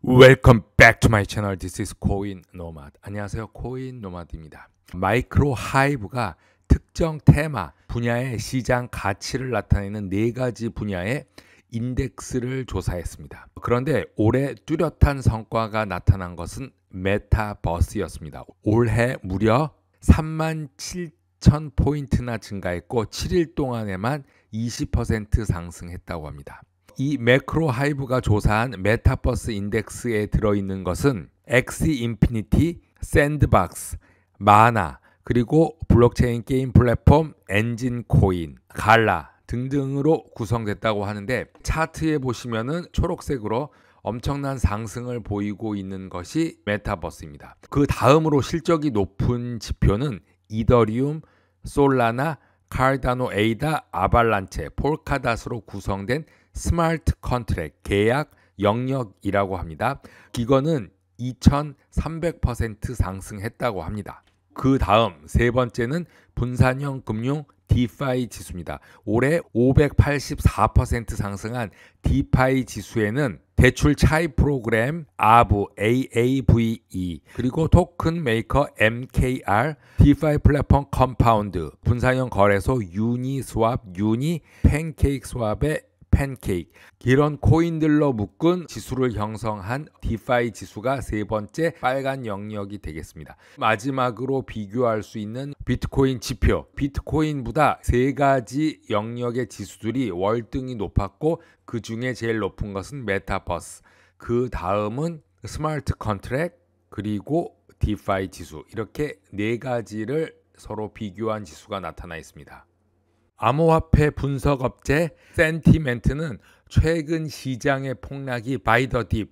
Welcome back to my channel. This is 코인 노마드. 안녕하세요. 코인 노마드입니다. 마이크로 하이브가 특정 테마 분야의 시장 가치를 나타내는 4가지 분야의 인덱스를 조사했습니다. 그런데 올해 뚜렷한 성과가 나타난 것은 메타버스였습니다. 올해 무려 37,000포인트나 증가했고 7일 동안에만 20% 상승했다고 합니다. 이 매크로 하이브가 조사한 메타버스 인덱스에 들어있는 것은 엑시 인피니티, 샌드박스, 마나, 그리고 블록체인 게임 플랫폼 엔진 코인, 갈라 등등으로 구성됐다고 하는데, 차트에 보시면은 초록색으로 엄청난 상승을 보이고 있는 것이 메타버스입니다. 그 다음으로 실적이 높은 지표는 이더리움, 솔라나, 카르다노 에이다, 아발란체, 폴카닷으로 구성된 스마트 컨트랙 계약 영역이라고 합니다. 이거는 2300% 상승했다고 합니다. 그 다음 세 번째는 분산형 금융 디파이 지수입니다. 올해 584% 상승한 디파이 지수에는 대출 차입 프로그램 아브 AAVE, 그리고 토큰 메이커 MKR, 디파이 플랫폼 컴파운드, 분산형 거래소 유니스왑, 팬케이크 스왑의 팬케이크, 이런 코인들로 묶은 지수를 형성한 디파이 지수가 세 번째 빨간 영역이 되겠습니다. 마지막으로 비교할 수 있는 비트코인 지표, 비트코인보다 3가지 영역의 지수들이 월등히 높았고, 그 중에 제일 높은 것은 메타버스, 그 다음은 스마트 컨트랙, 그리고 디파이 지수, 이렇게 4가지를 서로 비교한 지수가 나타나 있습니다. 암호화폐 분석업체 센티멘트는 최근 시장의 폭락이 바이 더 딥,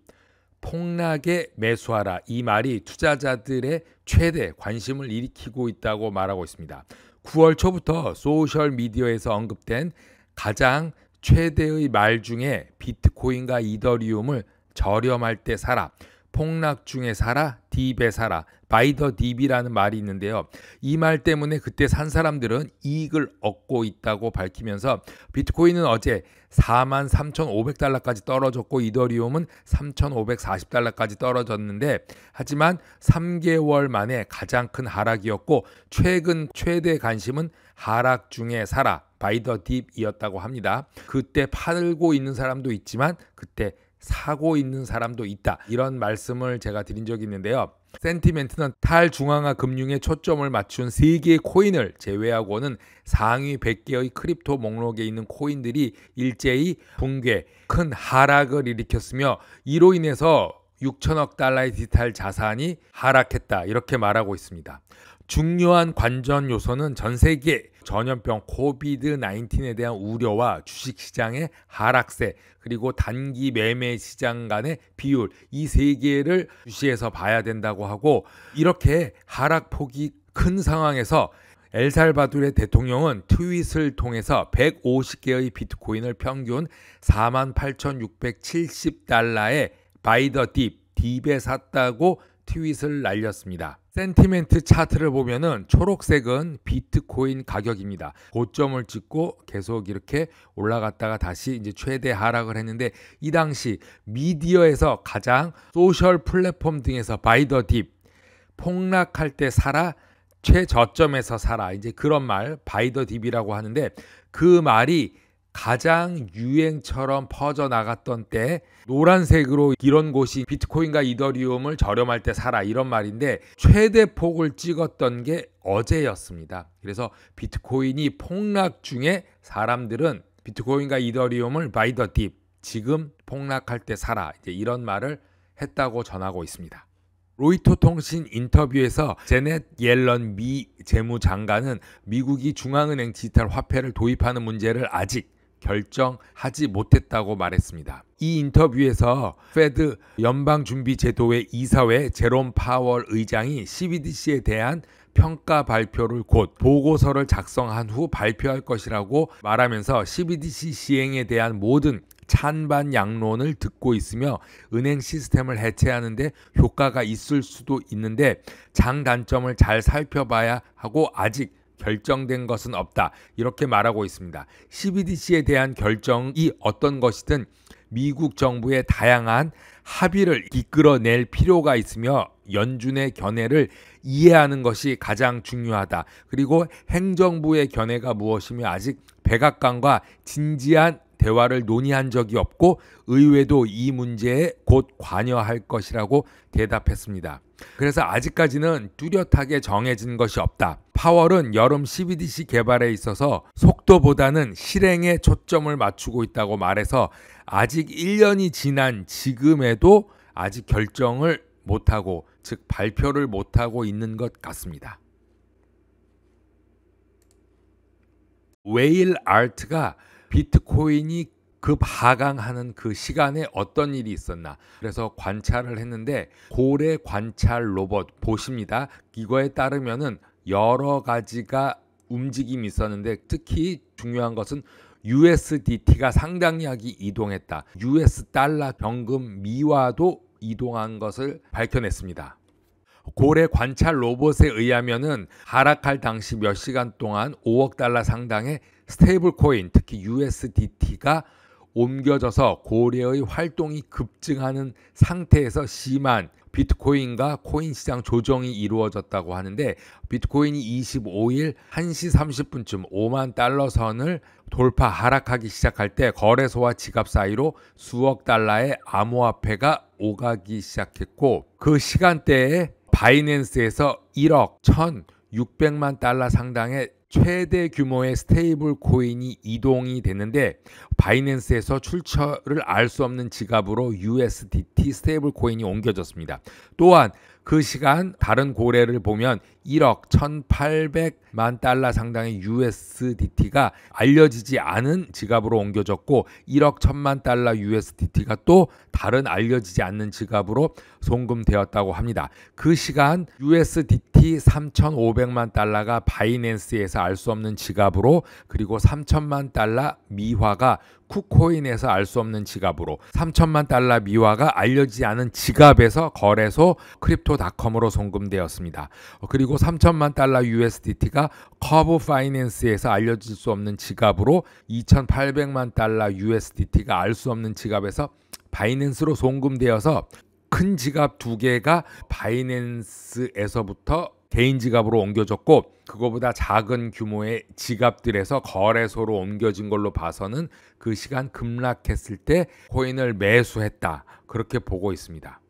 폭락에 매수하라, 이 말이 투자자들의 최대 관심을 일으키고 있다고 말하고 있습니다. 9월 초부터 소셜미디어에서 언급된 가장 최대의 말 중에 비트코인과 이더리움을 저렴할 때 사라, 폭락 중에 사라, 딥에 사라, 바이 더 딥이라는 말이 있는데요. 이 말 때문에 그때 산 사람들은 이익을 얻고 있다고 밝히면서 비트코인은 어제 43,500달러까지 떨어졌고 이더리움은 3,540달러까지 떨어졌는데, 하지만 3개월 만에 가장 큰 하락이었고 최근 최대 관심은 하락 중에 사라, 바이 더 딥이었다고 합니다. 그때 팔고 있는 사람도 있지만 그때 사고 있는 사람도 있다, 이런 말씀을 제가 드린 적이 있는데요. 센티멘트는 탈중앙화 금융에 초점을 맞춘 3개의 코인을 제외하고는 상위 100개의 크립토 목록에 있는 코인들이 일제히 붕괴, 큰 하락을 일으켰으며, 이로 인해서 6천억 달러의 디지털 자산이 하락했다, 이렇게 말하고 있습니다. 중요한 관전 요소는 전 세계 전염병 코비드-19에 대한 우려와 주식시장의 하락세, 그리고 단기 매매 시장 간의 비율, 이 3개를 주시해서 봐야 된다고 하고, 이렇게 하락폭이 큰 상황에서 엘살바도르의 대통령은 트윗을 통해서 150개의 비트코인을 평균 48,670달러에 바이 더 딥에 샀다고 트윗을 날렸습니다. 센티멘트 차트를 보면은 초록색은 비트코인 가격입니다. 고점을 찍고 계속 이렇게 올라갔다가 다시 이제 최대 하락을 했는데, 이 당시 미디어에서 가장 소셜 플랫폼 등에서 바이 더 딥, 폭락할 때 사라, 최저점에서 사라, 이제 그런 말 바이 더 딥이라고 하는데, 그 말이 가장 유행처럼 퍼져나갔던 때 노란색으로 이런 곳이 비트코인과 이더리움을 저렴할 때 사라, 이런 말인데 최대 폭을 찍었던 게 어제였습니다. 그래서 비트코인이 폭락 중에 사람들은 비트코인과 이더리움을 바이 더 딥, 지금 폭락할 때 사라, 이제 이런 말을 했다고 전하고 있습니다. 로이터 통신 인터뷰에서 제넷 옐런 미 재무장관은 미국이 중앙은행 디지털 화폐를 도입하는 문제를 아직 결정하지 못했다고 말했습니다. 이 인터뷰에서 페드 연방준비제도회 이사회 제롬 파월 의장이 CBDC에 대한 평가 발표를 곧 보고서를 작성한 후 발표할 것이라고 말하면서 CBDC 시행에 대한 모든 찬반 양론을 듣고 있으며 은행 시스템을 해체하는 데 효과가 있을 수도 있는데 장단점을 잘 살펴봐야 하고 아직 결정된 것은 없다. 이렇게 말하고 있습니다. CBDC에 대한 결정이 어떤 것이든 미국 정부의 다양한 합의를 이끌어낼 필요가 있으며 연준의 견해를 이해하는 것이 가장 중요하다. 그리고 행정부의 견해가 무엇이며 아직 백악관과 진지한 대화를 논의한 적이 없고 의회도 이 문제에 곧 관여할 것이라고 대답했습니다. 그래서 아직까지는 뚜렷하게 정해진 것이 없다. 파월은 여름 CBDC 개발에 있어서 속도보다는 실행에 초점을 맞추고 있다고 말해서 아직 1년이 지난 지금에도 아직 결정을 못하고, 즉 발표를 못하고 있는 것 같습니다. 웨일 아트가 비트코인이 급하강하는 그 시간에 어떤 일이 있었나, 그래서 관찰을 했는데 고래 관찰 로봇 보십니다. 이거에 따르면은 여러 가지가 움직임이 있었는데 특히 중요한 것은 USDT가 상당히 이동했다. US 달러 병금 미화도 이동한 것을 밝혀냈습니다. 고래 관찰 로봇에 의하면은 하락할 당시 몇 시간 동안 5억 달러 상당의 스테이블 코인, 특히 USDT가 옮겨져서 고래의 활동이 급증하는 상태에서 심한 비트코인과 코인 시장 조정이 이루어졌다고 하는데, 비트코인이 25일 1시 30분쯤 5만 달러 선을 돌파 하락하기 시작할 때 거래소와 지갑 사이로 수억 달러의 암호화폐가 오가기 시작했고, 그 시간대에 바이낸스에서 1억 1,600만 달러 상당의 최대 규모의 스테이블 코인이 이동이 됐는데, 바이낸스에서 출처를 알 수 없는 지갑으로 USDT 스테이블 코인이 옮겨졌습니다. 또한 그 시간 다른 고래를 보면 1억 1,800만 달러 상당의 USDT가 알려지지 않은 지갑으로 옮겨졌고, 1억 1,000만 달러 USDT가 또 다른 알려지지 않는 지갑으로 송금되었다고 합니다. 그 시간 USDT 3,500만 달러가 바이낸스에서 알 수 없는 지갑으로, 그리고 3,000만 달러 미화가 쿠코인에서 알 수 없는 지갑으로, 3,000만 달러 미화가 알려지지 않은 지갑에서 거래소 크립토닷컴으로 송금되었습니다. 그리고 3,000만 달러 USDT가 커브 파이낸스에서 알려질 수 없는 지갑으로, 2,800만 달러 USDT가 알 수 없는 지갑에서 바이낸스로 송금되어서 큰 지갑 2개가 바이낸스에서부터 개인 지갑으로 옮겨졌고, 그거보다 작은 규모의 지갑들에서 거래소로 옮겨진 걸로 봐서는 그 시간 급락했을 때 코인을 매수했다, 그렇게 보고 있습니다.